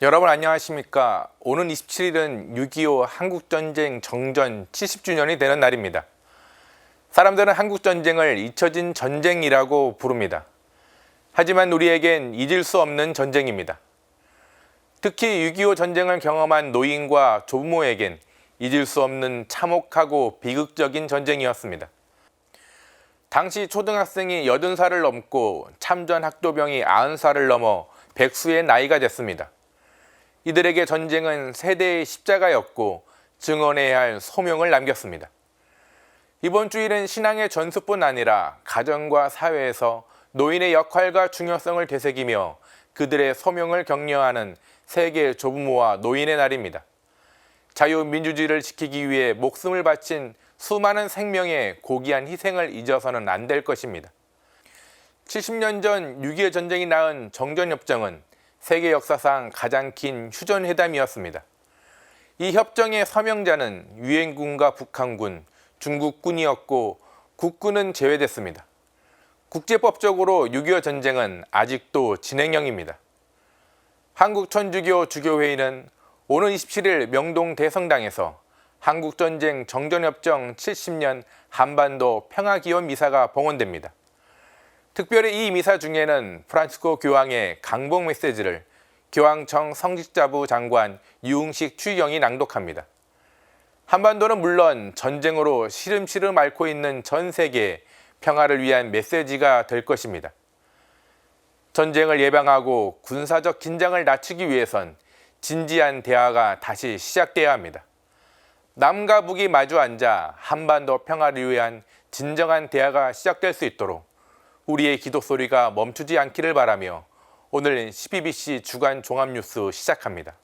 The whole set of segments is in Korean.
여러분 안녕하십니까? 오는 27일은 6.25 한국전쟁 정전 70주년이 되는 날입니다. 사람들은 한국전쟁을 잊혀진 전쟁이라고 부릅니다. 하지만 우리에겐 잊을 수 없는 전쟁입니다. 특히 6.25 전쟁을 경험한 노인과 조부모에겐 잊을 수 없는 참혹하고 비극적인 전쟁이었습니다. 당시 초등학생이 80살을 넘고 참전 학도병이 90살을 넘어 백수의 나이가 됐습니다. 이들에게 전쟁은 세대의 십자가였고 증언해야 할 소명을 남겼습니다. 이번 주일은 신앙의 전수뿐 아니라 가정과 사회에서 노인의 역할과 중요성을 되새기며 그들의 소명을 격려하는 세계 조부모와 노인의 날입니다. 자유민주주의를 지키기 위해 목숨을 바친 수많은 생명의 고귀한 희생을 잊어서는 안 될 것입니다. 70년 전 6.25 전쟁이 낳은 정전협정은 세계 역사상 가장 긴 휴전회담이었습니다. 이 협정의 서명자는 유엔군과 북한군, 중국군이었고 국군은 제외됐습니다. 국제법적으로 6.25 전쟁은 아직도 진행형입니다. 한국천주교 주교회의는 오는 27일 명동 대성당에서 한국전쟁 정전협정 70년 한반도 평화기원 미사가 봉헌됩니다. 특별히 이 미사 중에는 프란치스코 교황의 강복 메시지를 교황청 성직자부 장관 유흥식 추기경이 낭독합니다. 한반도는 물론 전쟁으로 시름시름 앓고 있는 전 세계에 평화를 위한 메시지가 될 것입니다. 전쟁을 예방하고 군사적 긴장을 낮추기 위해선 진지한 대화가 다시 시작돼야 합니다. 남과 북이 마주 앉아 한반도 평화를 위한 진정한 대화가 시작될 수 있도록 우리의 기도 소리가 멈추지 않기를 바라며 오늘 CBBC 주간 종합뉴스 시작합니다.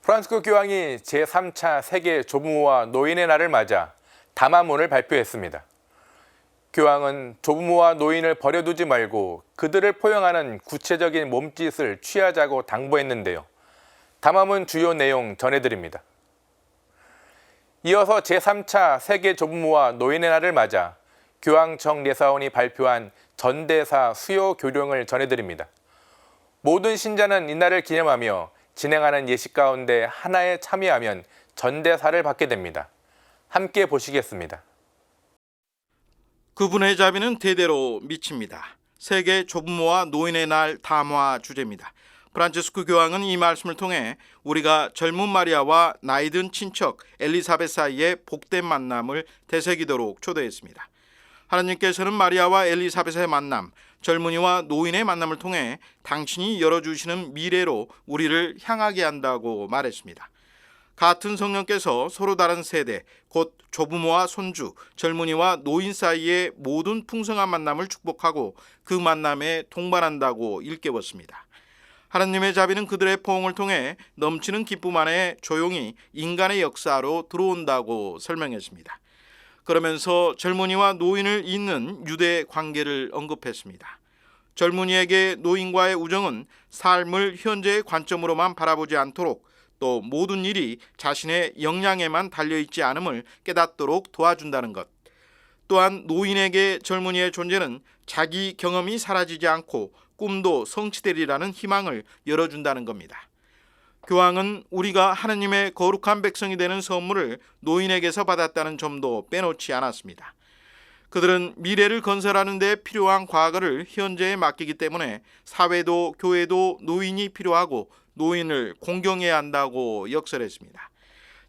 프란치스코 교황이 제3차 세계 조부모와 노인의 날을 맞아 담화문을 발표했습니다. 교황은 조부모와 노인을 버려두지 말고 그들을 포용하는 구체적인 몸짓을 취하자고 당부했는데요. 담화문 주요 내용 전해드립니다. 이어서 제3차 세계 조부모와 노인의 날을 맞아 교황청 내사원이 발표한 전대사 수요 교령을 전해드립니다. 모든 신자는 이날을 기념하며 진행하는 예식 가운데 하나에 참여하면 전대사를 받게 됩니다. 함께 보시겠습니다. 그분의 자비는 대대로 미칩니다. 세계 조부모와 노인의 날 담화 주제입니다. 프란치스코 교황은 이 말씀을 통해 우리가 젊은 마리아와 나이든 친척 엘리사벳 사이의 복된 만남을 되새기도록 초대했습니다. 하나님께서는 마리아와 엘리사벳의 만남, 젊은이와 노인의 만남을 통해 당신이 열어주시는 미래로 우리를 향하게 한다고 말했습니다. 같은 성령께서 서로 다른 세대, 곧 조부모와 손주, 젊은이와 노인 사이의 모든 풍성한 만남을 축복하고 그 만남에 동반한다고 일깨웠습니다. 하나님의 자비는 그들의 포옹을 통해 넘치는 기쁨 안에 조용히 인간의 역사로 들어온다고 설명했습니다. 그러면서 젊은이와 노인을 잇는 유대 관계를 언급했습니다. 젊은이에게 노인과의 우정은 삶을 현재의 관점으로만 바라보지 않도록 또 모든 일이 자신의 역량에만 달려있지 않음을 깨닫도록 도와준다는 것. 또한 노인에게 젊은이의 존재는 자기 경험이 사라지지 않고 꿈도 성취되리라는 희망을 열어준다는 겁니다. 교황은 우리가 하나님의 거룩한 백성이 되는 선물을 노인에게서 받았다는 점도 빼놓지 않았습니다. 그들은 미래를 건설하는 데 필요한 과거를 현재에 맡기기 때문에 사회도 교회도 노인이 필요하고 노인을 공경해야 한다고 역설했습니다.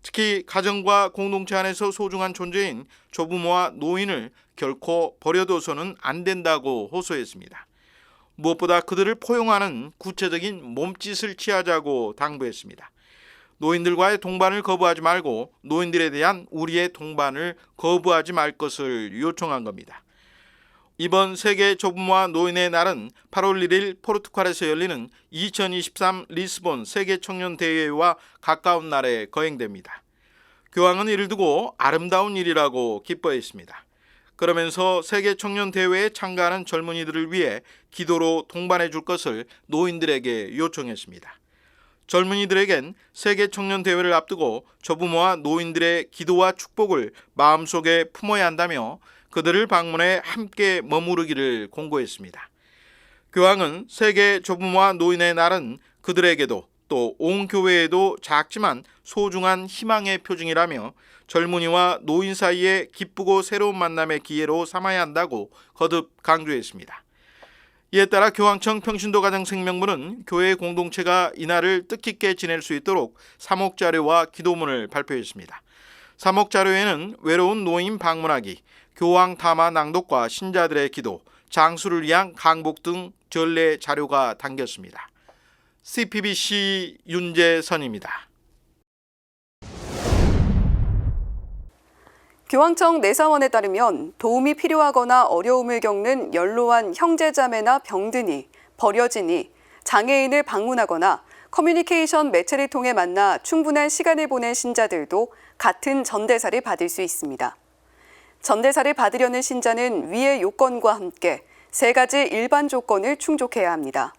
특히 가정과 공동체 안에서 소중한 존재인 조부모와 노인을 결코 버려둬서는 안 된다고 호소했습니다. 무엇보다 그들을 포용하는 구체적인 몸짓을 취하자고 당부했습니다. 노인들과의 동반을 거부하지 말고 노인들에 대한 우리의 동반을 거부하지 말 것을 요청한 겁니다. 이번 세계 조부모와 노인의 날은 8월 1일 포르투갈에서 열리는 2023 리스본 세계청년대회와 가까운 날에 거행됩니다. 교황은 이를 두고 아름다운 일이라고 기뻐했습니다. 그러면서 세계청년대회에 참가하는 젊은이들을 위해 기도로 동반해 줄 것을 노인들에게 요청했습니다. 젊은이들에겐 세계청년대회를 앞두고 조부모와 노인들의 기도와 축복을 마음속에 품어야 한다며 그들을 방문해 함께 머무르기를 공고했습니다. 교황은 세계 조부모와 노인의 날은 그들에게도 또 온 교회에도 작지만 소중한 희망의 표징이라며 젊은이와 노인 사이의 기쁘고 새로운 만남의 기회로 삼아야 한다고 거듭 강조했습니다. 이에 따라 교황청 평신도가정생명부는 교회 공동체가 이날을 뜻깊게 지낼 수 있도록 사목자료와 기도문을 발표했습니다. 사목자료에는 외로운 노인 방문하기, 교황 담화 낭독과 신자들의 기도, 장수를 위한 강복 등 전례 자료가 담겼습니다. CPBC 윤재선입니다. 교황청 내사원에 따르면 도움이 필요하거나 어려움을 겪는 연로한 형제자매나 병든이, 버려지니, 장애인을 방문하거나 커뮤니케이션 매체를 통해 만나 충분한 시간을 보낸 신자들도 같은 전대사를 받을 수 있습니다. 전대사를 받으려는 신자는 위의 요건과 함께 3가지 일반 조건을 충족해야 합니다.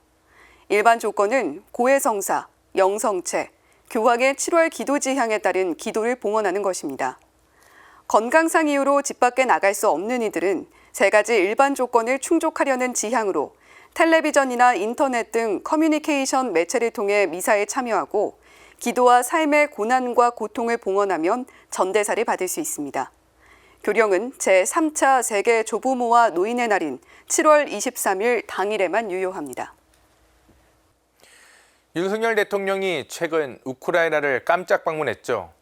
일반 조건은 고해성사, 영성체, 교황의 7월 기도지향에 따른 기도를 봉헌하는 것입니다. 건강상 이유로 집 밖에 나갈 수 없는 이들은 3가지 일반 조건을 충족하려는 지향으로 텔레비전이나 인터넷 등 커뮤니케이션 매체를 통해 미사에 참여하고 기도와 삶의 고난과 고통을 봉헌하면 전대사를 받을 수 있습니다. 교령은 제3차 세계 조부모와 노인의 날인 7월 23일 당일에만 유효합니다. 윤석열 대통령이 최근 우크라이나를 깜짝 방문했죠.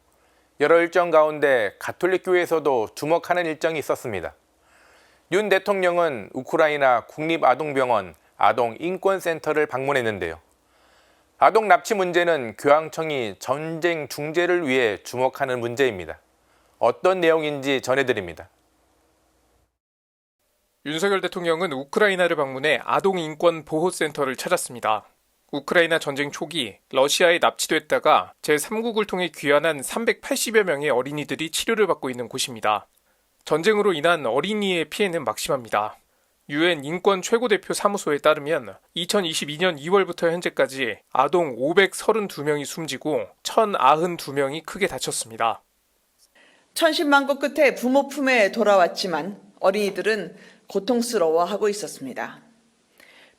여러 일정 가운데 가톨릭 교회에서도 주목하는 일정이 있었습니다. 윤 대통령은 우크라이나 국립아동병원 아동인권센터를 방문했는데요. 아동 납치 문제는 교황청이 전쟁 중재를 위해 주목하는 문제입니다. 어떤 내용인지 전해드립니다. 윤석열 대통령은 우크라이나를 방문해 아동인권보호센터를 찾았습니다. 우크라이나 전쟁 초기 러시아에 납치됐다가 제3국을 통해 귀환한 380여 명의 어린이들이 치료를 받고 있는 곳입니다. 전쟁으로 인한 어린이의 피해는 막심합니다. UN 인권 최고대표 사무소에 따르면 2022년 2월부터 현재까지 아동 532명이 숨지고 1092명이 크게 다쳤습니다. 천신만고 끝에 부모 품에 돌아왔지만 어린이들은 고통스러워하고 있었습니다.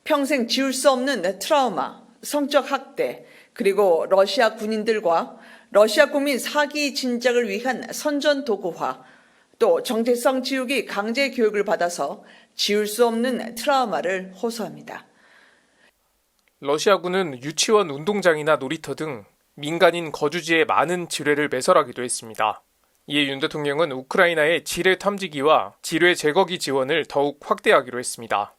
평생 지울 수 없는 트라우마, 성적 학대, 그리고 러시아 군인들과 러시아 국민 사기 진작을 위한 선전도구화, 또 정체성 지우기 강제 교육을 받아서 지울 수 없는 트라우마를 호소합니다. 러시아군은 유치원 운동장이나 놀이터 등 민간인 거주지에 많은 지뢰를 매설하기도 했습니다. 이에 윤 대통령은 우크라이나의 지뢰 탐지기와 지뢰 제거기 지원을 더욱 확대하기로 했습니다.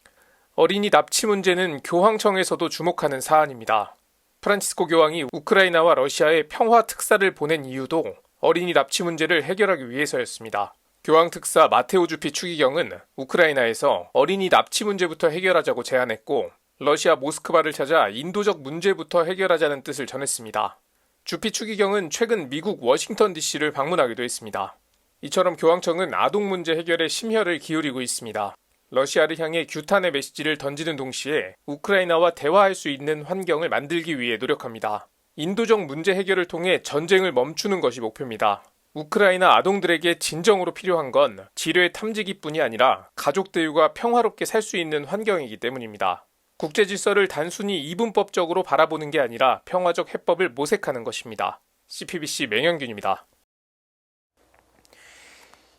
어린이 납치 문제는 교황청에서도 주목하는 사안입니다. 프란치스코 교황이 우크라이나와 러시아에 평화 특사를 보낸 이유도 어린이 납치 문제를 해결하기 위해서였습니다. 교황 특사 마테오 주피 추기경은 우크라이나에서 어린이 납치 문제부터 해결하자고 제안했고 러시아 모스크바를 찾아 인도적 문제부터 해결하자는 뜻을 전했습니다. 주피 추기경은 최근 미국 워싱턴 DC를 방문하기도 했습니다. 이처럼 교황청은 아동 문제 해결에 심혈을 기울이고 있습니다. 러시아를 향해 규탄의 메시지를 던지는 동시에 우크라이나와 대화할 수 있는 환경을 만들기 위해 노력합니다. 인도적 문제 해결을 통해 전쟁을 멈추는 것이 목표입니다. 우크라이나 아동들에게 진정으로 필요한 건 지뢰 탐지기뿐이 아니라 가족들과 평화롭게 살 수 있는 환경이기 때문입니다. 국제 질서를 단순히 이분법적으로 바라보는 게 아니라 평화적 해법을 모색하는 것입니다. CPBC 맹현균입니다.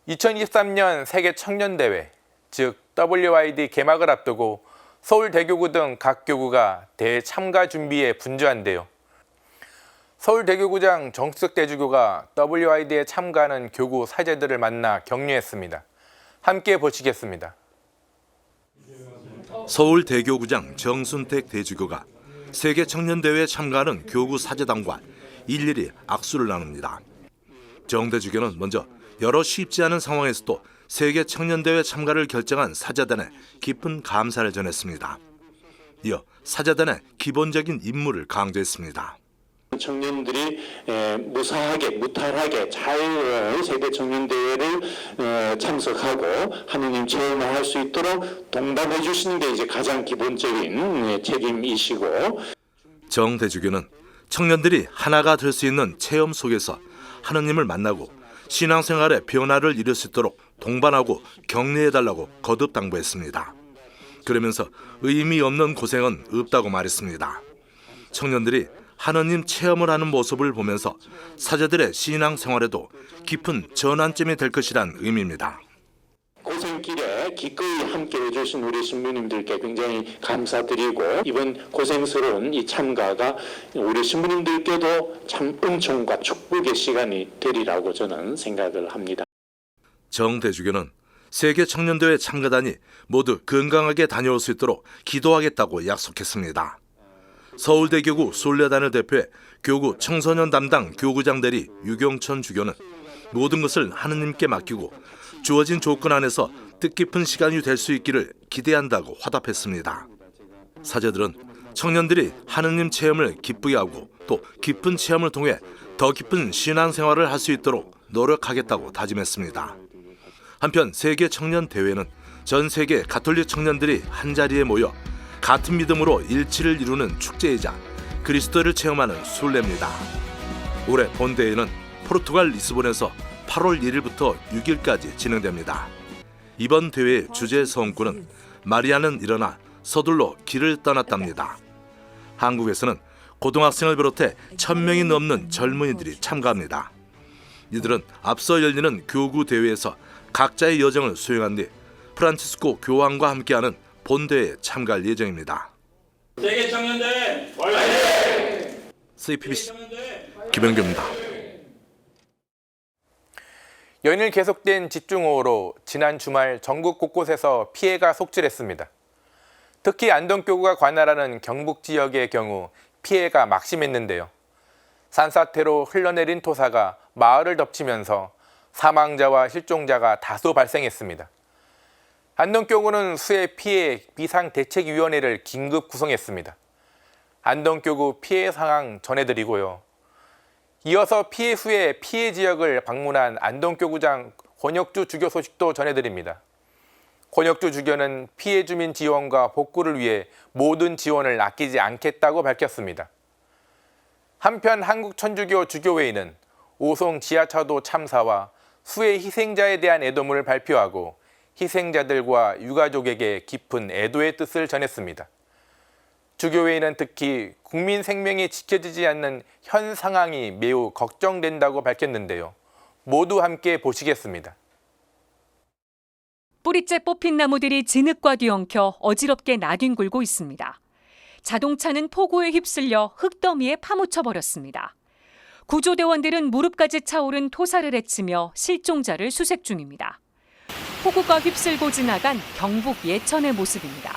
2023년 세계 청년대회, 즉 WID 개막을 앞두고 서울대교구 등 각 교구가 대회 참가 준비에 분주한데요. 서울대교구장 정숙대주교가 WID에 참가하는 교구 사제들을 만나 격려했습니다. 함께 보시겠습니다. 서울대교구장 정순택 대주교가 세계청년대회에 참가하는 교구 사제단과 일일이 악수를 나눕니다. 정 대주교는 먼저 여러 쉽지 않은 상황에서도 세계청년대회 참가를 결정한 사제단에 깊은 감사를 전했습니다. 이어 사제단의 기본적인 임무를 강조했습니다. 청년들이 무사하게 무탈하게 잘 세계 청년대회를 참석하고 하느님 체험을 할 수 있도록 동반해 주시는 게 이제 가장 기본적인 책임이시고, 정 대주교는 청년들이 하나가 될 수 있는 체험 속에서 하느님을 만나고 신앙생활에 변화를 이룰 수 있도록 동반하고 격려해달라고 거듭 당부했습니다. 그러면서 의미 없는 고생은 없다고 말했습니다. 청년들이 하느님 체험을 하는 모습을 보면서 사제들의 신앙 생활에도 깊은 전환점이 될 것이란 의미입니다. 고생길에 기꺼이 함께 해주신 우리 신부님들께 굉장히 감사드리고, 이번 고생스러운 이 참가가 우리 신부님들께도 참 은총과 축복의 시간이 되리라고 저는 생각을 합니다. 정대주교는 세계 청년대회 참가단이 모두 건강하게 다녀올 수 있도록 기도하겠다고 약속했습니다. 서울대교구 순례단을 대표해 교구 청소년 담당 교구장 대리 유경천 주교는 모든 것을 하느님께 맡기고 주어진 조건 안에서 뜻깊은 시간이 될 수 있기를 기대한다고 화답했습니다. 사제들은 청년들이 하느님 체험을 기쁘게 하고 또 깊은 체험을 통해 더 깊은 신앙생활을 할 수 있도록 노력하겠다고 다짐했습니다. 한편 세계 청년 대회는 전 세계 가톨릭 청년들이 한자리에 모여 같은 믿음으로 일치를 이루는 축제이자 그리스도를 체험하는 순례입니다. 올해 본대회는 포르투갈 리스본에서 8월 1일부터 6일까지 진행됩니다. 이번 대회의 주제 성구는 마리아는 일어나 서둘러 길을 떠났답니다. 한국에서는 고등학생을 비롯해 1000명이 넘는 젊은이들이 참가합니다. 이들은 앞서 열리는 교구 대회에서 각자의 여정을 수행한 뒤 프란치스코 교황과 함께하는 본대회에 참가할 예정입니다. 세계 청년대회 화이팅! CPBC 김영규입니다. 연일 계속된 집중호우로 지난 주말 전국 곳곳에서 피해가 속출했습니다. 특히 안동교구가 관할하는 경북 지역의 경우 피해가 막심했는데요. 산사태로 흘러내린 토사가 마을을 덮치면서 사망자와 실종자가 다수 발생했습니다. 안동교구는 수해 피해 비상대책위원회를 긴급 구성했습니다. 안동교구 피해 상황 전해드리고요. 이어서 피해 후에 피해 지역을 방문한 안동교구장 권혁주 주교 소식도 전해드립니다. 권혁주 주교는 피해 주민 지원과 복구를 위해 모든 지원을 아끼지 않겠다고 밝혔습니다. 한편 한국천주교 주교회의는 오송 지하차도 참사와 수해 희생자에 대한 애도문을 발표하고 희생자들과 유가족에게 깊은 애도의 뜻을 전했습니다. 주교회의는 특히 국민 생명이 지켜지지 않는 현 상황이 매우 걱정된다고 밝혔는데요. 모두 함께 보시겠습니다. 뿌리째 뽑힌 나무들이 진흙과 뒤엉켜 어지럽게 나뒹굴고 있습니다. 자동차는 폭우에 휩쓸려 흙더미에 파묻혀버렸습니다. 구조대원들은 무릎까지 차오른 토사를 헤치며 실종자를 수색 중입니다. 폭우가 휩쓸고 지나간 경북 예천의 모습입니다.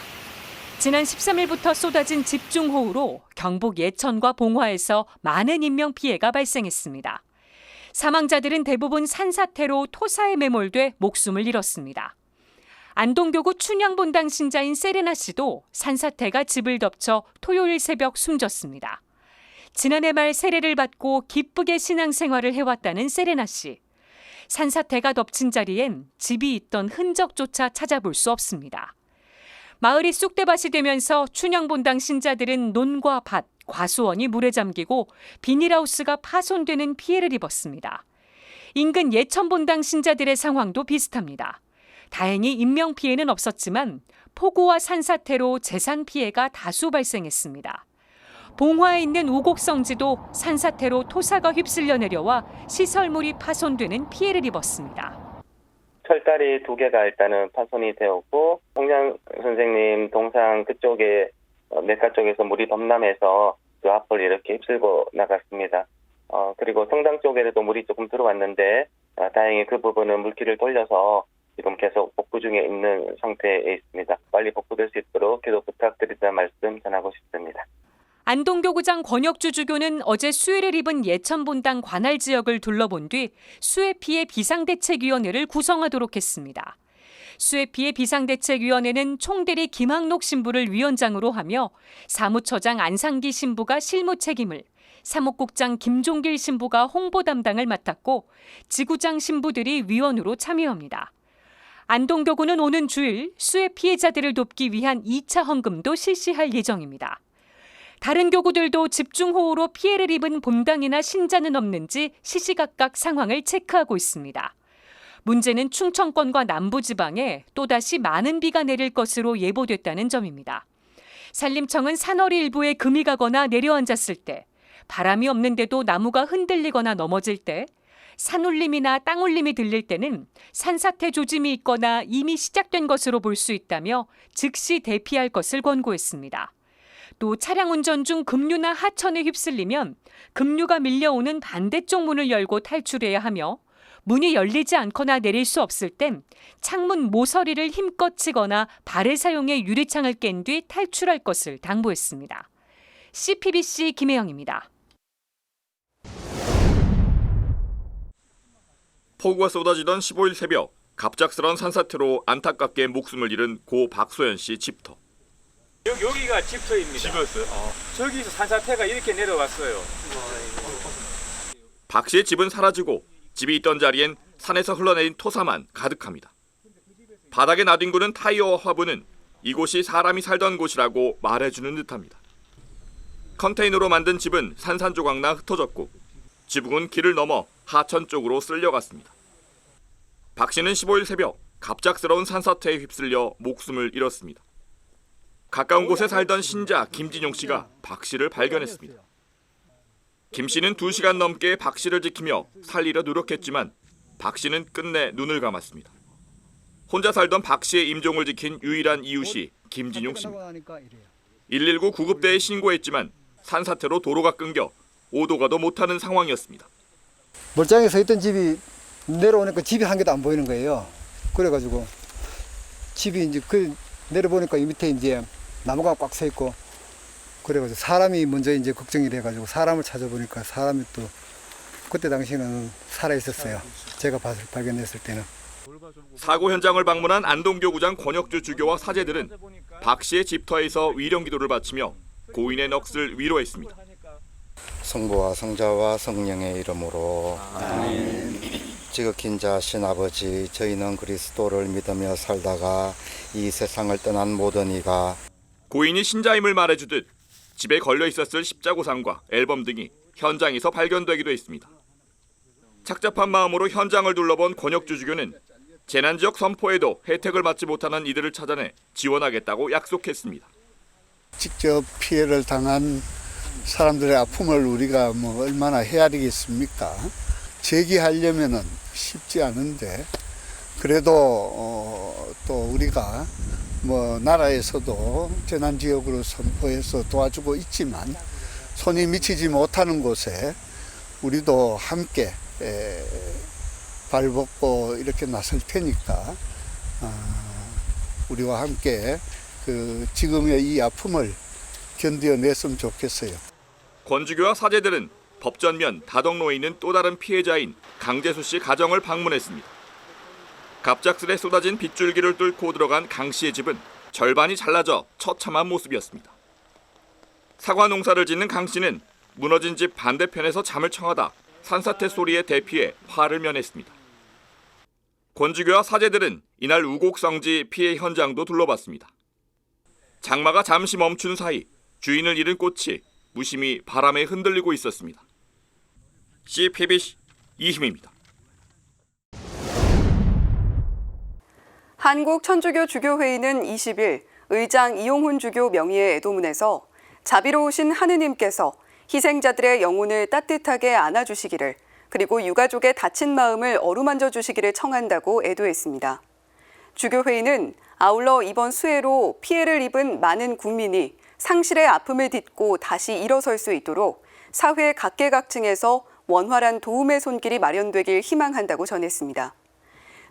지난 13일부터 쏟아진 집중호우로 경북 예천과 봉화에서 많은 인명피해가 발생했습니다. 사망자들은 대부분 산사태로 토사에 매몰돼 목숨을 잃었습니다. 안동교구 춘향본당 신자인 세레나 씨도 산사태가 집을 덮쳐 토요일 새벽 숨졌습니다. 지난해 말 세례를 받고 기쁘게 신앙생활을 해왔다는 세레나 씨. 산사태가 덮친 자리엔 집이 있던 흔적조차 찾아볼 수 없습니다. 마을이 쑥대밭이 되면서 춘향본당 신자들은 논과 밭, 과수원이 물에 잠기고 비닐하우스가 파손되는 피해를 입었습니다. 인근 예천본당 신자들의 상황도 비슷합니다. 다행히 인명피해는 없었지만 폭우와 산사태로 재산 피해가 다수 발생했습니다. 봉화에 있는 우곡성지도 산사태로 토사가 휩쓸려 내려와 시설물이 파손되는 피해를 입었습니다. 철다리 2개가 일단은 파손이 되었고, 홍장 선생님 동상 그쪽에 냇가 쪽에서 물이 범람해서 그 앞을 이렇게 휩쓸고 나갔습니다. 그리고 성당 쪽에도 물이 조금 들어왔는데 다행히 그 부분은 물길을 돌려서 지금 계속 복구 중에 있는 상태에 있습니다. 빨리 복구될 수 있도록 기도 부탁드린다는 말씀 전하고 싶습니다. 안동교구장 권혁주 주교는 어제 수해를 입은 예천본당 관할 지역을 둘러본 뒤 수해 피해 비상대책위원회를 구성하도록 했습니다. 수해 피해 비상대책위원회는 총대리 김학록 신부를 위원장으로 하며 사무처장 안상기 신부가 실무 책임을, 사무국장 김종길 신부가 홍보 담당을 맡았고 지구장 신부들이 위원으로 참여합니다. 안동교구는 오는 주일 수해 피해자들을 돕기 위한 2차 헌금도 실시할 예정입니다. 다른 교구들도 집중호우로 피해를 입은 본당이나 신자는 없는지 시시각각 상황을 체크하고 있습니다. 문제는 충청권과 남부지방에 또다시 많은 비가 내릴 것으로 예보됐다는 점입니다. 산림청은 산허리 일부에 금이 가거나 내려앉았을 때, 바람이 없는데도 나무가 흔들리거나 넘어질 때, 산울림이나 땅울림이 들릴 때는 산사태 조짐이 있거나 이미 시작된 것으로 볼 수 있다며 즉시 대피할 것을 권고했습니다. 또 차량 운전 중 급류나 하천에 휩쓸리면 급류가 밀려오는 반대쪽 문을 열고 탈출해야 하며, 문이 열리지 않거나 내릴 수 없을 땐 창문 모서리를 힘껏 치거나 발을 사용해 유리창을 깬 뒤 탈출할 것을 당부했습니다. CPBC 김혜영입니다. 폭우가 쏟아지던 15일 새벽, 갑작스런 산사태로 안타깝게 목숨을 잃은 고 박소연 씨 집터. 여기가 집터입니다. 집이었어요? 저기서 산사태가 이렇게 내려왔어요. 박 씨의 집은 사라지고 집이 있던 자리엔 산에서 흘러내린 토사만 가득합니다. 바닥에 나뒹구는 타이어와 화분은 이곳이 사람이 살던 곳이라고 말해주는 듯합니다. 컨테이너로 만든 집은 산산조각나 흩어졌고 지붕은 길을 넘어 하천 쪽으로 쓸려갔습니다. 박 씨는 15일 새벽 갑작스러운 산사태에 휩쓸려 목숨을 잃었습니다. 가까운 곳에 살던 신자 김진용 씨가 박 씨를 발견했습니다. 김 씨는 2시간 넘게 박 씨를 지키며 살리려 노력했지만 박 씨는 끝내 눈을 감았습니다. 혼자 살던 박 씨의 임종을 지킨 유일한 이웃이 김진용 씨입니다. 119 구급대에 신고했지만 산사태로 도로가 끊겨 오도 가도 못하는 상황이었습니다. 멀쩡히 서 있던 집이 내려오니까 집이 한 개도 안 보이는 거예요. 그래가지고 집이 이제 내려보니까 이 밑에 이제 나무가 꽉 서 있고, 그래가지고 사람이 먼저 이제 걱정이 돼가지고 사람을 찾아보니까 사람이 또 그때 당시에는 살아 있었어요. 제가 발견했을 때는. 사고 현장을 방문한 안동교구장 권혁주 주교와 사제들은 박 씨의 집터에서 위령기도를 바치며 고인의 넋을 위로했습니다. 성부와 성자와 성령의 이름으로 아멘. 지극히 자신 아버지, 저희는 그리스도를 믿으며 살다가 이 세상을 떠난 모든 이가 고인이 신자임을 말해주듯 집에 걸려 있었을 십자고상과 앨범 등이 현장에서 발견되기도 했습니다. 착잡한 마음으로 현장을 둘러본 권혁주 주교는 재난지역 선포에도 혜택을 받지 못하는 이들을 찾아내 지원하겠다고 약속했습니다. 직접 피해를 당한 사람들의 아픔을 우리가 얼마나 헤아리겠습니까? 제기하려면은 쉽지 않은데, 그래도 또 우리가 나라에서도 재난지역으로 선포해서 도와주고 있지만 손이 미치지 못하는 곳에 우리도 함께 발벗고 이렇게 나설 테니까 우리와 함께 지금의 이 아픔을 견뎌냈으면 좋겠어요. 권주교와 사제들은 법전면 다덕로에 있는 또 다른 피해자인 강재수 씨 가정을 방문했습니다. 갑작스레 쏟아진 빗줄기를 뚫고 들어간 강 씨의 집은 절반이 잘라져 처참한 모습이었습니다. 사과 농사를 짓는 강 씨는 무너진 집 반대편에서 잠을 청하다 산사태 소리에 대피해 화를 면했습니다. 권주교와 사제들은 이날 우곡성지 피해 현장도 둘러봤습니다. 장마가 잠시 멈춘 사이 주인을 잃은 꽃이 무심히 바람에 흔들리고 있었습니다. CPBC 이희민입니다. 한국천주교 주교회의는 20일 의장 이용훈 주교 명의의 애도문에서 자비로우신 하느님께서 희생자들의 영혼을 따뜻하게 안아주시기를, 그리고 유가족의 다친 마음을 어루만져 주시기를 청한다고 애도했습니다. 주교회의는 아울러 이번 수해로 피해를 입은 많은 국민이 상실의 아픔을 딛고 다시 일어설 수 있도록 사회 각계각층에서 원활한 도움의 손길이 마련되길 희망한다고 전했습니다.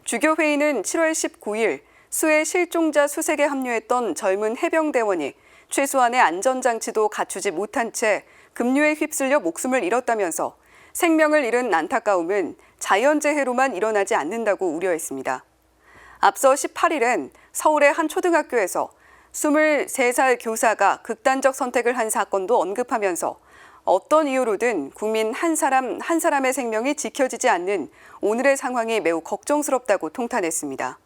주교회의는 7월 19일 수해 실종자 수색에 합류했던 젊은 해병대원이 최소한의 안전장치도 갖추지 못한 채 급류에 휩쓸려 목숨을 잃었다면서 생명을 잃은 안타까움은 자연재해로만 일어나지 않는다고 우려했습니다. 앞서 18일엔 서울의 한 초등학교에서 23살 교사가 극단적 선택을 한 사건도 언급하면서 어떤 이유로든 국민 한 사람 한 사람의 생명이 지켜지지 않는 오늘의 상황이 매우 걱정스럽다고 통탄했습니다.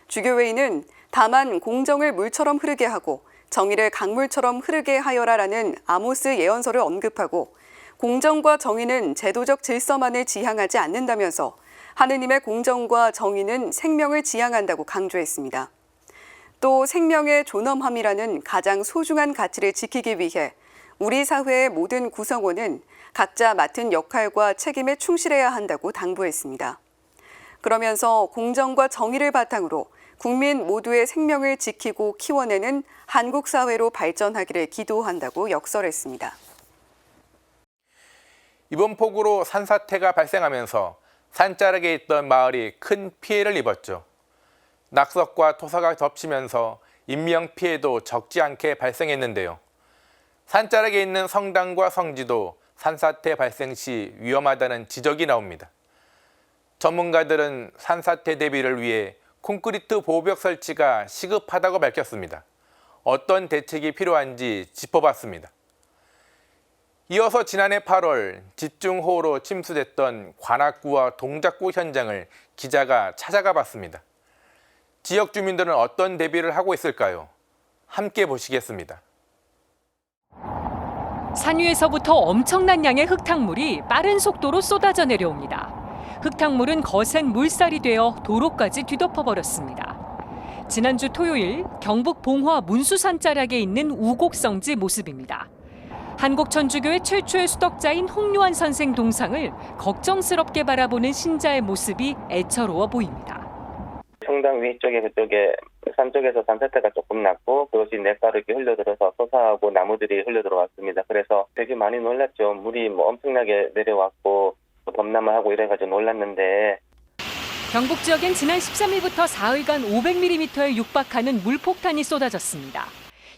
주교회의는 다만 공정을 물처럼 흐르게 하고 정의를 강물처럼 흐르게 하여라라는 아모스 예언서를 언급하고 공정과 정의는 제도적 질서만을 지향하지 않는다면서 하느님의 공정과 정의는 생명을 지향한다고 강조했습니다. 또 생명의 존엄함이라는 가장 소중한 가치를 지키기 위해 우리 사회의 모든 구성원은 각자 맡은 역할과 책임에 충실해야 한다고 당부했습니다. 그러면서 공정과 정의를 바탕으로 국민 모두의 생명을 지키고 키워내는 한국 사회로 발전하기를 기도한다고 역설했습니다. 이번 폭우로 산사태가 발생하면서 산자락에 있던 마을이 큰 피해를 입었죠. 낙석과 토사가 덮치면서 인명피해도 적지 않게 발생했는데요. 산자락에 있는 성당과 성지도 산사태 발생 시 위험하다는 지적이 나옵니다. 전문가들은 산사태 대비를 위해 콘크리트 보호벽 설치가 시급하다고 밝혔습니다. 어떤 대책이 필요한지 짚어봤습니다. 이어서 지난해 8월 집중호우로 침수됐던 관악구와 동작구 현장을 기자가 찾아가 봤습니다. 지역 주민들은 어떤 대비를 하고 있을까요? 함께 보시겠습니다. 산 위에서부터 엄청난 양의 흙탕물이 빠른 속도로 쏟아져 내려옵니다. 흙탕물은 거센 물살이 되어 도로까지 뒤덮어버렸습니다. 지난주 토요일 경북 봉화 문수산 자락에 있는 우곡성지 모습입니다. 한국천주교회 최초의 수덕자인 홍요한 선생 동상을 걱정스럽게 바라보는 신자의 모습이 애처로워 보입니다. 성당 위쪽에 그쪽에 산 쪽에서 산사태가 조금 났고 그것이 냇가르게 흘러들어서 토사하고 나무들이 흘러들어왔습니다. 그래서 되게 많이 놀랐죠. 물이 엄청나게 내려왔고 범람하고 이래가지고 놀랐는데 경북 지역엔 지난 13일부터 4일간 500mm에 육박하는 물폭탄이 쏟아졌습니다.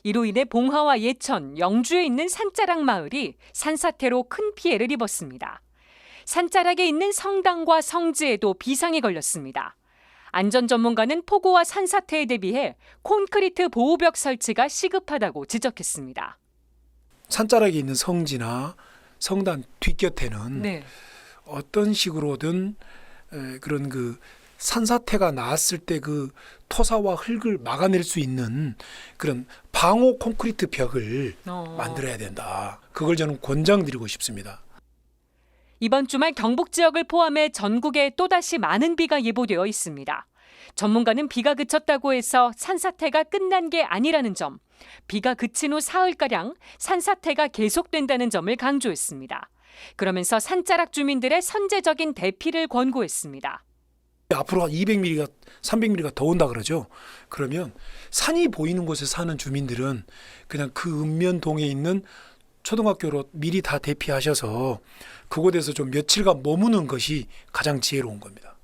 이로 인해 봉화와 예천, 영주에 있는 산자락 마을이 산사태로 큰 피해를 입었습니다. 산자락에 있는 성당과 성지에도 비상이 걸렸습니다. 안전 전문가는 폭우와 산사태에 대비해 콘크리트 보호벽 설치가 시급하다고 지적했습니다. 산자락에 있는 성지나 성당 뒷곁에는 어떤 식으로든 그런 그 산사태가 나왔을 때 그 토사와 흙을 막아낼 수 있는 그런 방호 콘크리트 벽을 만들어야 된다. 그걸 저는 권장드리고 싶습니다. 이번 주말 경북 지역을 포함해 전국에 또다시 많은 비가 예보되어 있습니다. 전문가는 비가 그쳤다고 해서 산사태가 끝난 게 아니라는 점, 비가 그친 후 사흘가량 산사태가 계속된다는 점을 강조했습니다. 그러면서 산자락 주민들의 선제적인 대피를 권고했습니다. 앞으로 한 200mm가 300mm가 더 온다 그러죠. 그러면 산이 보이는 곳에 사는 주민들은 그냥 그 읍면동에 있는 초등학교로 미리 다 대피하셔서 그곳에서 좀 며칠간 머무는 것이 가장 지혜로운 겁니다.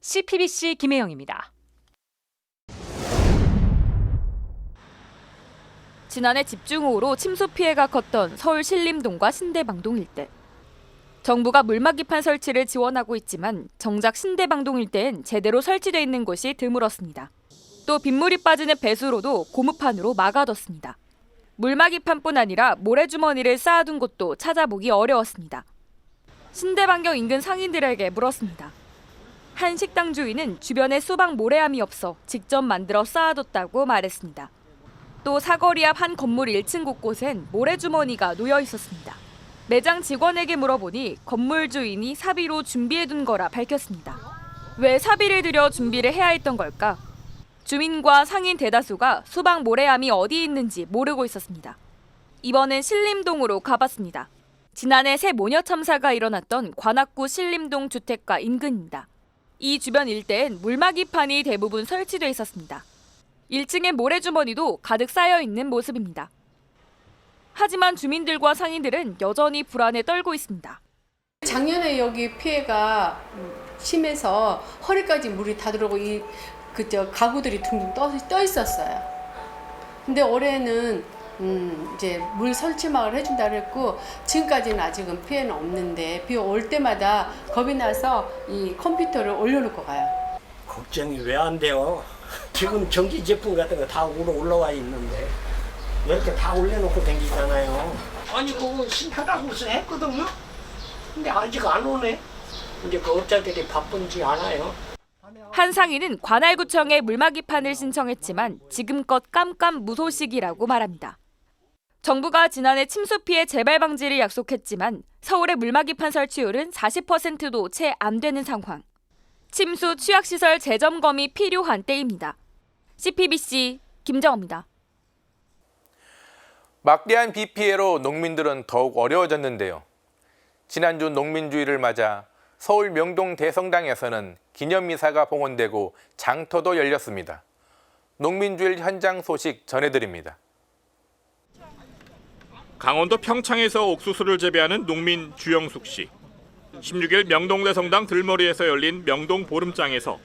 CPBC 김혜영입니다. 지난해 집중호우로 침수 피해가 컸던 서울 신림동과 신대방동 일대. 정부가 물막이판 설치를 지원하고 있지만 정작 신대방동 일대엔 제대로 설치돼 있는 곳이 드물었습니다. 또 빗물이 빠지는 배수로도 고무판으로 막아뒀습니다. 물막이판뿐 아니라 모래주머니를 쌓아둔 곳도 찾아보기 어려웠습니다. 신대방경 인근 상인들에게 물었습니다. 한 식당 주인은 주변에 수박 모래암이 없어 직접 만들어 쌓아뒀다고 말했습니다. 또 사거리 앞 한 건물 1층 곳곳엔 모래주머니가 놓여 있었습니다. 매장 직원에게 물어보니 건물 주인이 사비로 준비해둔 거라 밝혔습니다. 왜 사비를 들여 준비를 해야 했던 걸까? 주민과 상인 대다수가 수박 모래암이 어디 있는지 모르고 있었습니다. 이번엔 신림동으로 가봤습니다. 지난해 새 모녀 참사가 일어났던 관악구 신림동 주택가 인근입니다. 이 주변 일대엔 물막이판이 대부분 설치돼 있었습니다. 1층엔 모래주머니도 가득 쌓여 있는 모습입니다. 하지만 주민들과 상인들은 여전히 불안에 떨고 있습니다. 작년에 여기 피해가 심해서 허리까지 물이 다 들어오고 가구들이 둥둥 떠 있었어요. 근데 올해는 이제 물 설치막을 해준다 그랬고 지금까지는 아직은 피해는 없는데 비 올 때마다 겁이 나서 이 컴퓨터를 올려놓고 가요. 걱정이 왜 안 돼요? 지금 전기 제품 같은 거 다 올라와 있는데 왜 이렇게 다 올려놓고 다니잖아요. 아니 그거 신하라고 했거든요. 근데 아직 안 오네. 이제 그 업자들이 바쁜지 않아요. 한 상인은 관할구청에 물막이판을 신청했지만 지금껏 깜깜무소식이라고 말합니다. 정부가 지난해 침수 피해 재발 방지를 약속했지만 서울의 물막이판 설치율은 40%도 채 안 되는 상황. 침수 취약시설 재점검이 필요한 때입니다. CPBC 김정호입니다. 막대한 비 피해로 농민들은 더욱 어려워졌는데요. 지난주 농민주의를 맞아 서울 명동 대성당에서는 기념미사가 봉헌되고 장터도 열렸습니다. 농민주일 현장 소식 전해드립니다. 강원도 평창에서 옥수수를 재배하는 농민 주영숙 씨. 16일 명동 대성당 들머리에서 열린 명동 보름장에서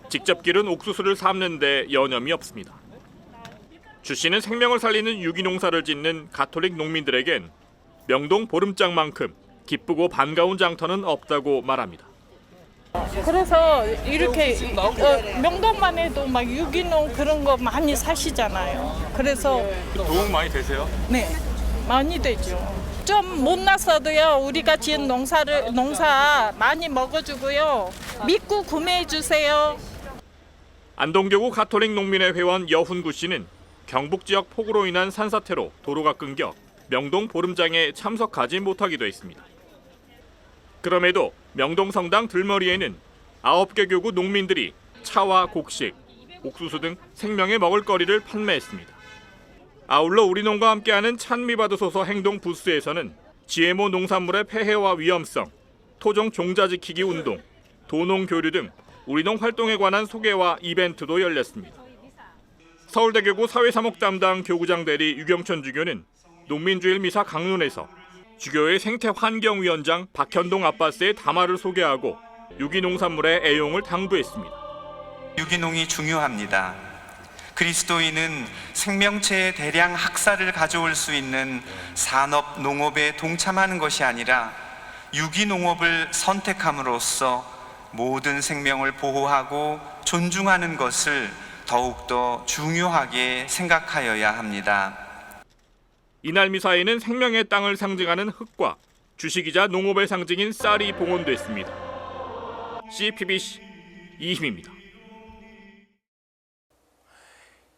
직접 기른 옥수수를 삶는 데 여념이 없습니다. 주 씨는 생명을 살리는 유기농사를 짓는 가톨릭 농민들에겐 명동 보름장만큼 기쁘고 반가운 장터는 없다고 말합니다. 그래서 이렇게 명동만 해도 막 유기농 그런 거 많이 사시잖아요. 그래서 도움 많이 되세요? 네, 많이 되죠. 좀 못났어도요, 우리가 지은 농사 많이 먹어주고요. 믿고 구매해 주세요. 안동교구 가톨릭 농민회 회원 여훈구 씨는 경북 지역 폭우로 인한 산사태로 도로가 끊겨 명동 보름장에 참석하지 못하기도 했습니다. 그럼에도 명동 성당 들머리에는 9개 교구 농민들이 차와 곡식, 옥수수 등 생명의 먹을거리를 판매했습니다. 아울러 우리농과 함께하는 찬미받으소서 행동 부스에서는 GMO 농산물의 폐해와 위험성, 토종 종자 지키기 운동, 도농 교류 등 우리농 활동에 관한 소개와 이벤트도 열렸습니다. 서울대교구 사회사목 담당 교구장 대리 유경천 주교는 농민주일 미사 강론에서 주교회 생태환경위원장 박현동 아빠스의 담화를 소개하고 유기농산물의 애용을 당부했습니다. 유기농이 중요합니다. 그리스도인은 생명체의 대량 학살을 가져올 수 있는 산업, 농업에 동참하는 것이 아니라 유기농업을 선택함으로써 모든 생명을 보호하고 존중하는 것을 더욱더 중요하게 생각하여야 합니다. 이날 미사에는 생명의 땅을 상징하는 흙과 주식이자 농업의 상징인 쌀이 봉헌됐습니다. CPBC 이희입니다.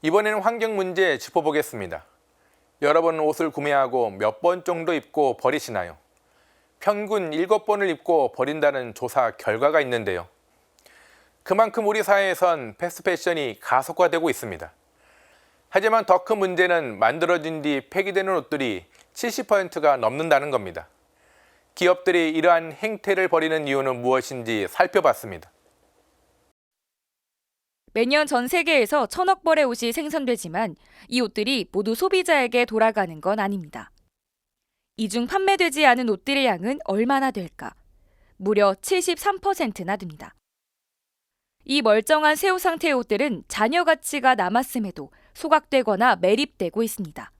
이번에는 환경 문제 짚어보겠습니다. 여러분 옷을 구매하고 몇 번 정도 입고 버리시나요? 평균 7번을 입고 버린다는 조사 결과가 있는데요. 그만큼 우리 사회에선 패스트패션이 가속화되고 있습니다. 하지만 더 큰 문제는 만들어진 뒤 폐기되는 옷들이 70%가 넘는다는 겁니다. 기업들이 이러한 행태를 벌이는 이유는 무엇인지 살펴봤습니다. 매년 전 세계에서 1,000억 벌의 옷이 생산되지만 이 옷들이 모두 소비자에게 돌아가는 건 아닙니다. 이 중 판매되지 않은 옷들의 양은 얼마나 될까? 무려 73%나 됩니다. 이 멀쩡한 새 옷 상태의 옷들은 잔여 가치가 남았음에도 소각되거나 매립되고 있습니다.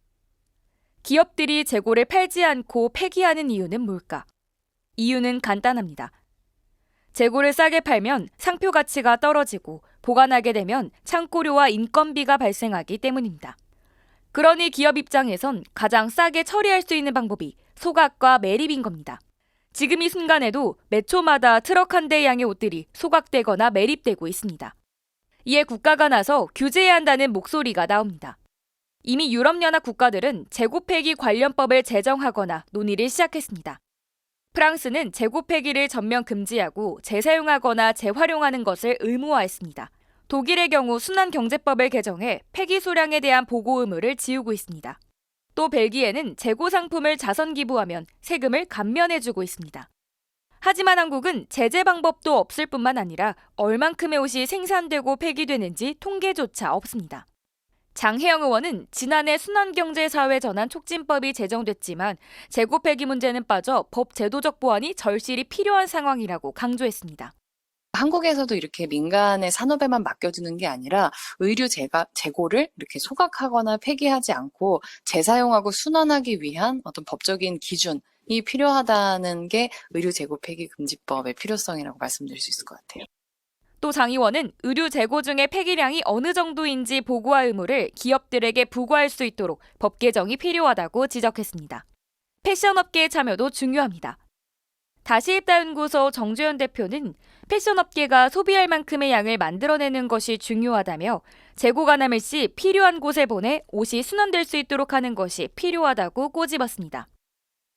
기업들이 재고를 팔지 않고 폐기하는 이유는 뭘까? 이유는 간단합니다. 재고를 싸게 팔면 상표 가치가 떨어지고 보관하게 되면 창고료와 인건비가 발생하기 때문입니다. 그러니 기업 입장에선 가장 싸게 처리할 수 있는 방법이 소각과 매립인 겁니다. 지금 이 순간에도 매 초마다 트럭 한 대의 양의 옷들이 소각되거나 매립되고 있습니다. 이에 국가가 나서 규제해야 한다는 목소리가 나옵니다. 이미 유럽연합 국가들은 재고 폐기 관련법을 제정하거나 논의를 시작했습니다. 프랑스는 재고 폐기를 전면 금지하고 재사용하거나 재활용하는 것을 의무화했습니다. 독일의 경우 순환경제법을 개정해 폐기 수량에 대한 보고 의무를 지우고 있습니다. 또 벨기에는 재고 상품을 자선 기부하면 세금을 감면해주고 있습니다. 하지만 한국은 제재 방법도 없을 뿐만 아니라 얼만큼의 옷이 생산되고 폐기되는지 통계조차 없습니다. 장혜영 의원은 지난해 순환경제사회 전환 촉진법이 제정됐지만 재고 폐기 문제는 빠져 법 제도적 보완이 절실히 필요한 상황이라고 강조했습니다. 한국에서도 이렇게 민간의 산업에만 맡겨두는 게 아니라 의류 재고를 이렇게 소각하거나 폐기하지 않고 재사용하고 순환하기 위한 어떤 법적인 기준이 필요하다는 게 의류 재고 폐기 금지법의 필요성이라고 말씀드릴 수 있을 것 같아요. 또 장 의원은 의류 재고 중의 폐기량이 어느 정도인지 보고할 의무를 기업들에게 부과할 수 있도록 법 개정이 필요하다고 지적했습니다. 패션업계의 참여도 중요합니다. 다시입다연구소 정주현 대표는 패션업계가 소비할 만큼의 양을 만들어내는 것이 중요하다며 재고가 남을 시 필요한 곳에 보내 옷이 순환될 수 있도록 하는 것이 필요하다고 꼬집었습니다.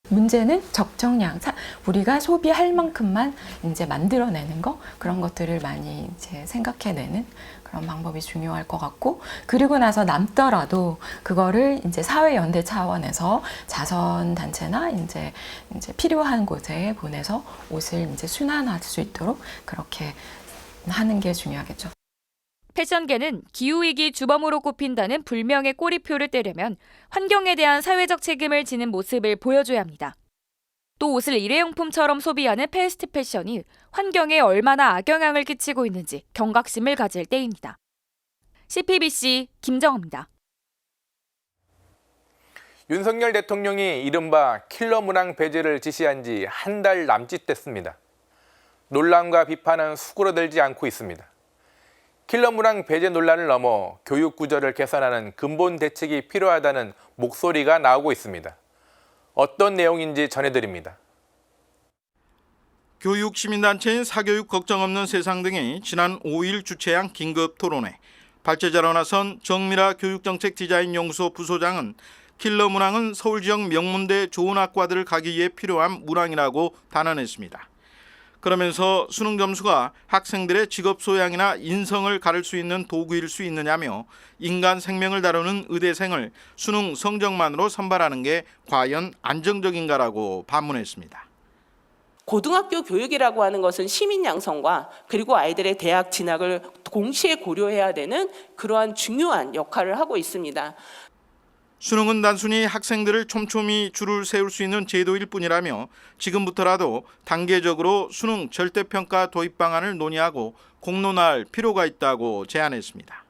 문제는 적정량, 우리가 소비할 만큼만 이제 만들어내는 거, 그런 것들을 많이 이제 생각해내는 그런 방법이 중요할 것 같고, 그리고 나서 남더라도 그거를 이제 사회연대 차원에서 자선단체나 이제 필요한 곳에 보내서 옷을 이제 순환할 수 있도록 그렇게 하는 게 중요하겠죠. 패션계는 기후위기 주범으로 꼽힌다는 불명의 꼬리표를 떼려면 환경에 대한 사회적 책임을 지는 모습을 보여줘야 합니다. 또 옷을 일회용품처럼 소비하는 패스트 패션이 환경에 얼마나 악영향을 끼치고 있는지 경각심을 가질 때입니다. CPBC 김정호입니다. 윤석열 대통령이 이른바 킬러 문항 배제를 지시한 지 한 달 남짓 됐습니다. 논란과 비판은 수그러들지 않고 있습니다. 킬러 문항 배제 논란을 넘어 교육 구조를 개선하는 근본 대책이 필요하다는 목소리가 나오고 있습니다. 어떤 내용인지 전해드립니다. 교육 시민단체인 사교육 걱정 없는 세상 등이 지난 5일 주최한 긴급 토론회, 발제자로 나선 정미라 교육정책 디자인연구소 부소장은 킬러 문항은 서울 지역 명문대 좋은 학과들을 가기 위해 필요한 문항이라고 단언했습니다. 그러면서 수능 점수가 학생들의 직업 소양이나 인성을 가를 수 있는 도구일 수 있느냐며 인간 생명을 다루는 의대생을 수능 성적만으로 선발하는 게 과연 안정적인가라고 반문했습니다. 고등학교 교육이라고 하는 것은 시민 양성과 그리고 아이들의 대학 진학을 동시에 고려해야 되는 그러한 중요한 역할을 하고 있습니다. 수능은 단순히 학생들을 촘촘히 줄을 세울 수 있는 제도일 뿐이라며 지금부터라도 단계적으로 수능 절대평가 도입 방안을 논의하고 공론화할 필요가 있다고 제안했습니다.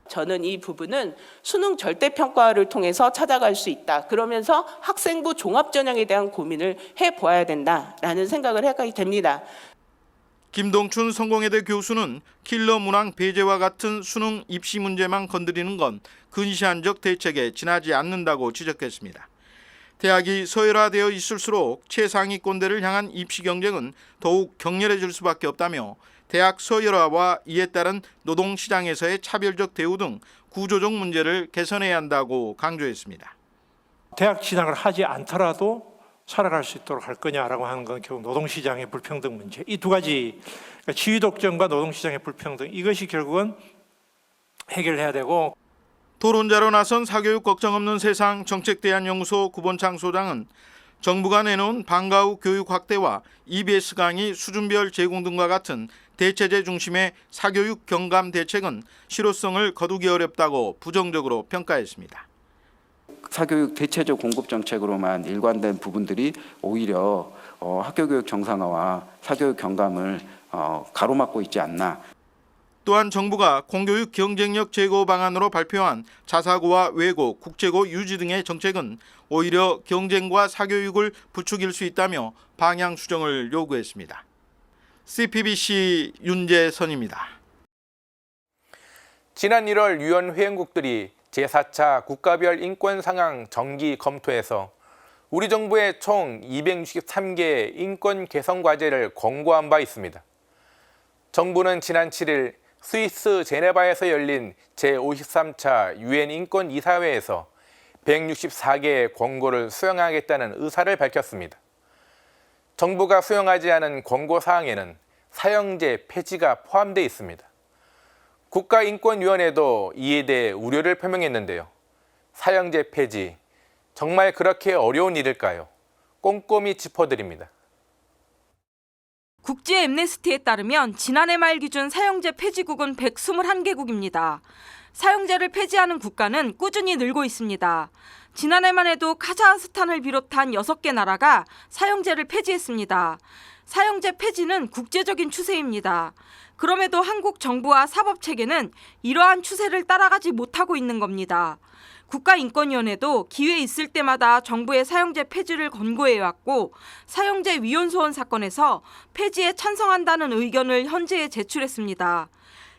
저는 이 부분은 수능 절대평가를 통해서 찾아갈 수 있다. 그러면서 학생부 종합전형에 대한 고민을 해보아야 된다라는 생각을 하게 됩니다. 김동춘 성공회대 교수는 킬러 문항 배제와 같은 수능 입시 문제만 건드리는 건 근시안적 대책에 지나지 않는다고 지적했습니다. 대학이 서열화되어 있을수록 최상위권대를 향한 입시 경쟁은 더욱 격렬해질 수밖에 없다며 대학 서열화와 이에 따른 노동시장에서의 차별적 대우 등 구조적 문제를 개선해야 한다고 강조했습니다. 대학 진학을 하지 않더라도 살아갈 수 있도록 할 거냐라고 하는 건 결국 노동시장의 불평등 문제. 이 두 가지, 그러니까 지위 독점과 노동시장의 불평등, 이것이 결국은 해결해야 되고. 토론자로 나선 사교육 걱정 없는 세상 정책대안연구소 구본창 소장은 정부가 내놓은 방과 후 교육 확대와 EBS 강의 수준별 제공 등과 같은 대체제 중심의 사교육 경감 대책은 실효성을 거두기 어렵다고 부정적으로 평가했습니다. 사교육 대체적 공급 정책으로만 일관된 부분들이 오히려 학교교육 정상화와 사교육 경감을 가로막고 있지 않나. 또한 정부가 공교육 경쟁력 제고 방안으로 발표한 자사고와 외고, 국제고 유지 등의 정책은 오히려 경쟁과 사교육을 부추길 수 있다며 방향 수정을 요구했습니다. CPBC 윤재선입니다. 지난 1월 유엔 회원국들이 제4차 국가별 인권 상황 정기 검토에서 우리 정부의 총 263개의 인권 개선 과제를 권고한 바 있습니다. 정부는 지난 7일 스위스 제네바에서 열린 제53차 유엔 인권 이사회에서 164개의 권고를 수용하겠다는 의사를 밝혔습니다. 정부가 수용하지 않은 권고 사항에는 사형제 폐지가 포함되어 있습니다. 국가인권위원회도 이에 대해 우려를 표명했는데요. 사형제 폐지, 정말 그렇게 어려운 일일까요? 꼼꼼히 짚어드립니다. 국제 엠네스티에 따르면 지난해 말 기준 사형제 폐지국은 121개국입니다. 사형제를 폐지하는 국가는 꾸준히 늘고 있습니다. 지난해만 해도 카자흐스탄을 비롯한 6개 나라가 사형제를 폐지했습니다. 사형제 폐지는 국제적인 추세입니다. 그럼에도 한국 정부와 사법체계는 이러한 추세를 따라가지 못하고 있는 겁니다. 국가인권위원회도 기회 있을 때마다 정부의 사형제 폐지를 권고해왔고 사형제 위헌소원 사건에서 폐지에 찬성한다는 의견을 헌재에 제출했습니다.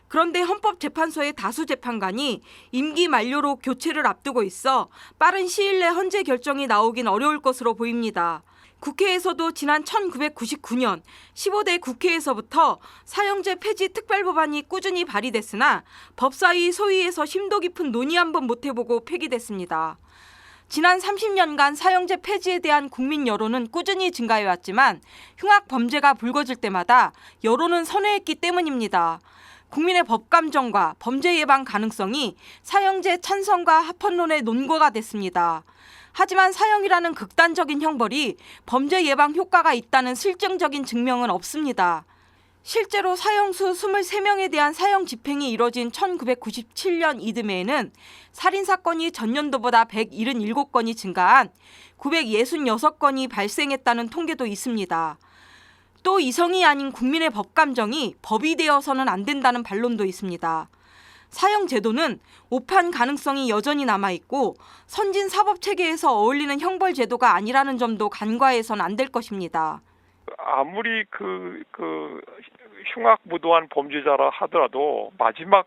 그런데 헌법재판소의 다수 재판관이 임기 만료로 교체를 앞두고 있어 빠른 시일 내 헌재 결정이 나오긴 어려울 것으로 보입니다. 국회에서도 지난 1999년 15대 국회에서부터 사형제 폐지 특별법안이 꾸준히 발의됐으나 법사위 소위에서 심도 깊은 논의 한번 못 해보고 폐기됐습니다. 지난 30년간 사형제 폐지에 대한 국민 여론은 꾸준히 증가해왔지만 흉악 범죄가 불거질 때마다 여론은 선회했기 때문입니다. 국민의 법감정과 범죄 예방 가능성이 사형제 찬성과 합헌론의 논거가 됐습니다. 하지만 사형이라는 극단적인 형벌이 범죄 예방 효과가 있다는 실증적인 증명은 없습니다. 실제로 사형수 23명에 대한 사형 집행이 이뤄진 1997년 이듬해에는 살인사건이 전년도보다 177건이 증가한 966건이 발생했다는 통계도 있습니다. 또 이성이 아닌 국민의 법감정이 법이 되어서는 안 된다는 반론도 있습니다. 사형 제도는 오판 가능성이 여전히 남아있고 선진 사법체계에서 어울리는 형벌 제도가 아니라는 점도 간과해서는 안 될 것입니다. 아무리 흉악무도한 범죄자라 하더라도 마지막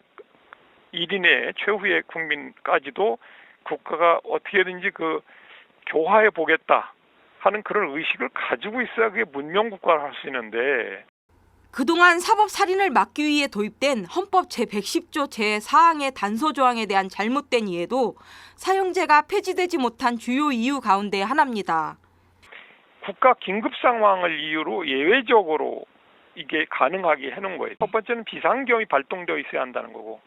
1인의 최후의 국민까지도 국가가 어떻게든지 교화해 보겠다 하는 그런 의식을 가지고 있어야 그게 문명국가를 할 수 있는데, 그동안 사법살인을 막기 위해 도입된 헌법 제110조 제4항의 단서조항에 대한 잘못된 이해도 사형제가 폐지되지 못한 주요 이유 가운데 하나입니다. 국가 긴급 상황을 이유로 예외적으로 이게 가능하게 해놓은 거예요. 첫 번째는 비상경이 발동되어 있어야 한다는 거고,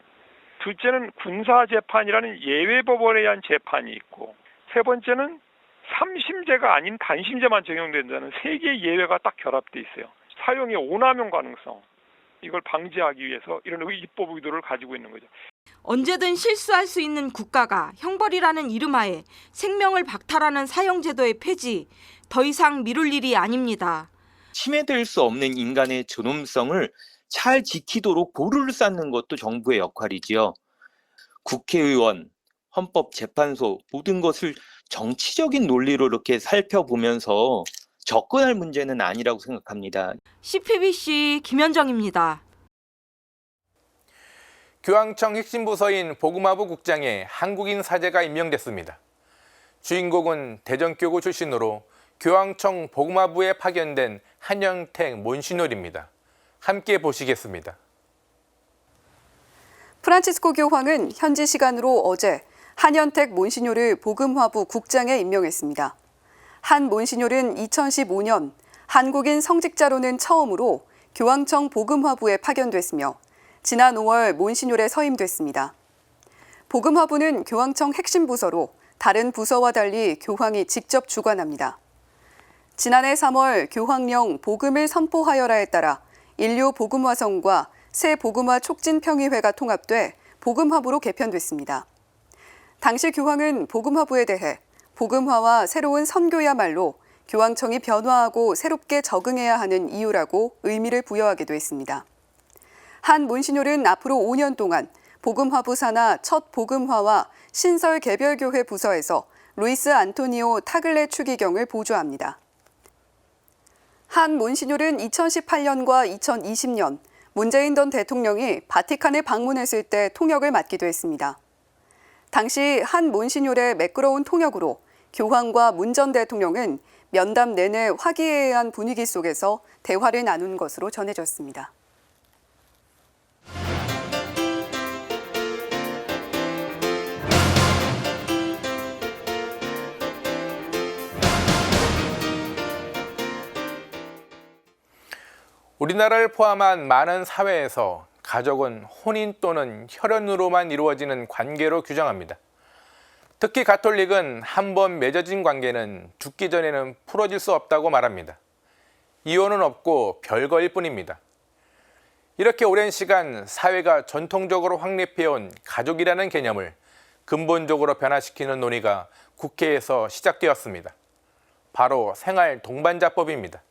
둘째는 군사재판이라는 예외법원에 의한 재판이 있고, 세 번째는 3심제가 아닌 단심제만 적용된다는 세 개의 예외가 딱 결합돼 있어요. 사형의 오남용 가능성, 이걸 방지하기 위해서 이런 입법 의도를 가지고 있는 거죠. 언제든 실수할 수 있는 국가가 형벌이라는 이름하에 생명을 박탈하는 사형제도의 폐지, 더 이상 미룰 일이 아닙니다. 침해될 수 없는 인간의 존엄성을 잘 지키도록 보루를 쌓는 것도 정부의 역할이지요. 국회의원, 헌법재판소 모든 것을 정치적인 논리로 이렇게 살펴보면서 접근할 문제는 아니라고 생각합니다. CPBC 김현정입니다. 교황청 핵심 부서인 복음화부 국장에 한국인 사제가 임명됐습니다. 주인공은 대전교구 출신으로 교황청 복음화부에 파견된 한영택 몬시뇰입니다. 함께 보시겠습니다. 프란치스코 교황은 현지 시간으로 어제 한현택 몬시뇰을 복음화부 국장에 임명했습니다. 한 몬시뇰은 2015년 한국인 성직자로는 처음으로 교황청 복음화부에 파견됐으며 지난 5월 몬시뇰에 서임됐습니다. 복음화부는 교황청 핵심 부서로 다른 부서와 달리 교황이 직접 주관합니다. 지난해 3월 교황령 복음을 선포하여라에 따라 인류 복음화성과 새 복음화 촉진평의회가 통합돼 복음화부로 개편됐습니다. 당시 교황은 복음화부에 대해 복음화와 새로운 선교야말로 교황청이 변화하고 새롭게 적응해야 하는 이유라고 의미를 부여하기도 했습니다. 한 몬시뇰은 앞으로 5년 동안 복음화부 산하 첫 복음화와 신설 개별교회 부서에서 루이스 안토니오 타글레 추기경을 보좌합니다. 한 몬시뇰은 2018년과 2020년 문재인 전 대통령이 바티칸을 방문했을 때 통역을 맡기도 했습니다. 당시 한 몬시뇰의 매끄러운 통역으로 교황과 문 전 대통령은 면담 내내 화기애애한 분위기 속에서 대화를 나눈 것으로 전해졌습니다. 우리나라를 포함한 많은 사회에서 가족은 혼인 또는 혈연으로만 이루어지는 관계로 규정합니다. 특히 가톨릭은 한 번 맺어진 관계는 죽기 전에는 풀어질 수 없다고 말합니다. 이혼은 없고 별거일 뿐입니다. 이렇게 오랜 시간 사회가 전통적으로 확립해온 가족이라는 개념을 근본적으로 변화시키는 논의가 국회에서 시작되었습니다. 바로 생활동반자법입니다.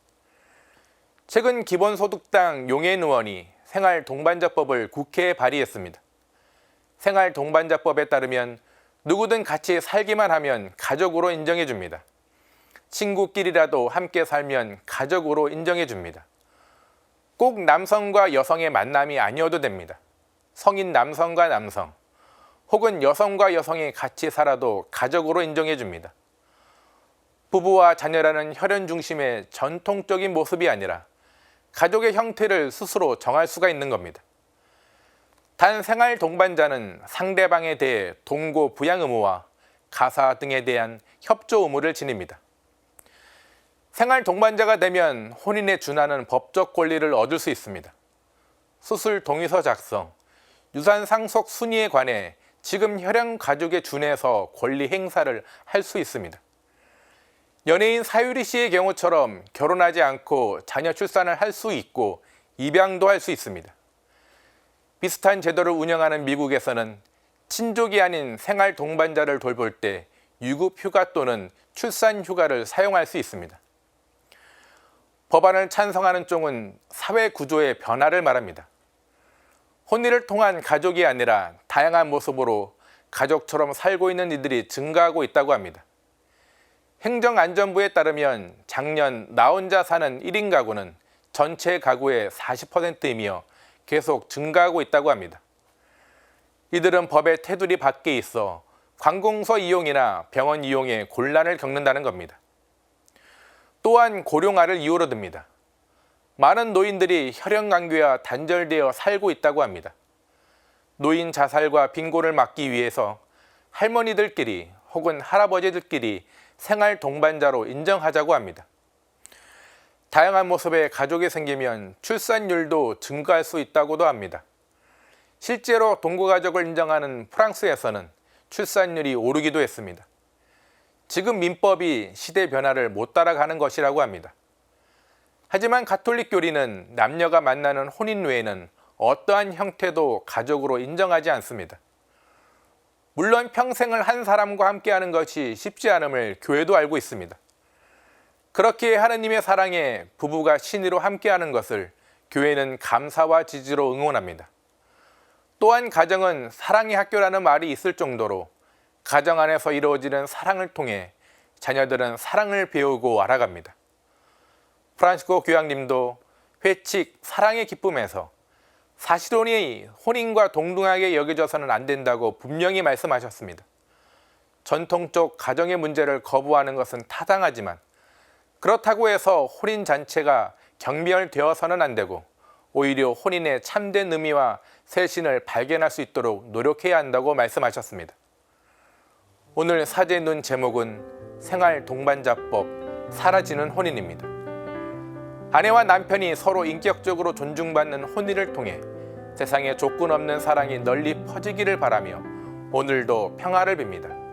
최근 기본소득당 용해인 의원이 생활동반자법을 국회에 발의했습니다. 생활동반자법에 따르면 누구든 같이 살기만 하면 가족으로 인정해줍니다. 친구끼리라도 함께 살면 가족으로 인정해줍니다. 꼭 남성과 여성의 만남이 아니어도 됩니다. 성인 남성과 남성, 혹은 여성과 여성이 같이 살아도 가족으로 인정해줍니다. 부부와 자녀라는 혈연 중심의 전통적인 모습이 아니라 가족의 형태를 스스로 정할 수가 있는 겁니다. 단 생활 동반자는 상대방에 대해 동거 부양 의무와 가사 등에 대한 협조 의무를 지닙니다. 생활 동반자가 되면 혼인에 준하는 법적 권리를 얻을 수 있습니다. 수술 동의서 작성, 유산 상속 순위에 관해 지금 혈연 가족에 준해서 권리 행사를 할 수 있습니다. 연예인 사유리 씨의 경우처럼 결혼하지 않고 자녀 출산을 할 수 있고 입양도 할 수 있습니다. 비슷한 제도를 운영하는 미국에서는 친족이 아닌 생활 동반자를 돌볼 때 유급 휴가 또는 출산 휴가를 사용할 수 있습니다. 법안을 찬성하는 쪽은 사회 구조의 변화를 말합니다. 혼인을 통한 가족이 아니라 다양한 모습으로 가족처럼 살고 있는 이들이 증가하고 있다고 합니다. 행정안전부에 따르면 작년 나 혼자 사는 1인 가구는 전체 가구의 40%이며 계속 증가하고 있다고 합니다. 이들은 법의 테두리 밖에 있어 관공서 이용이나 병원 이용에 곤란을 겪는다는 겁니다. 또한 고령화를 이유로 듭니다. 많은 노인들이 혈연 관계와 단절되어 살고 있다고 합니다. 노인 자살과 빈곤을 막기 위해서 할머니들끼리 혹은 할아버지들끼리 생활 동반자로 인정하자고 합니다. 다양한 모습의 가족이 생기면 출산율도 증가할 수 있다고도 합니다. 실제로 동거가족을 인정하는 프랑스에서는 출산율이 오르기도 했습니다. 지금 민법이 시대 변화를 못 따라가는 것이라고 합니다. 하지만 가톨릭 교리는 남녀가 만나는 혼인 외에는 어떠한 형태도 가족으로 인정하지 않습니다. 물론 평생을 한 사람과 함께하는 것이 쉽지 않음을 교회도 알고 있습니다. 그렇게 하느님의 사랑에 부부가 신의로 함께하는 것을 교회는 감사와 지지로 응원합니다. 또한 가정은 사랑의 학교라는 말이 있을 정도로 가정 안에서 이루어지는 사랑을 통해 자녀들은 사랑을 배우고 알아갑니다. 프란시스코 교황님도 회칙 사랑의 기쁨에서 사실혼이 혼인과 동등하게 여겨져서는 안 된다고 분명히 말씀하셨습니다. 전통적 가정의 문제를 거부하는 것은 타당하지만 그렇다고 해서 혼인 잔치가 경멸되어서는 안 되고 오히려 혼인의 참된 의미와 새신을 발견할 수 있도록 노력해야 한다고 말씀하셨습니다. 오늘 사제의 눈 제목은 생활 동반자법 사라지는 혼인입니다. 아내와 남편이 서로 인격적으로 존중받는 혼인을 통해 세상에 조건 없는 사랑이 널리 퍼지기를 바라며 오늘도 평화를 빕니다.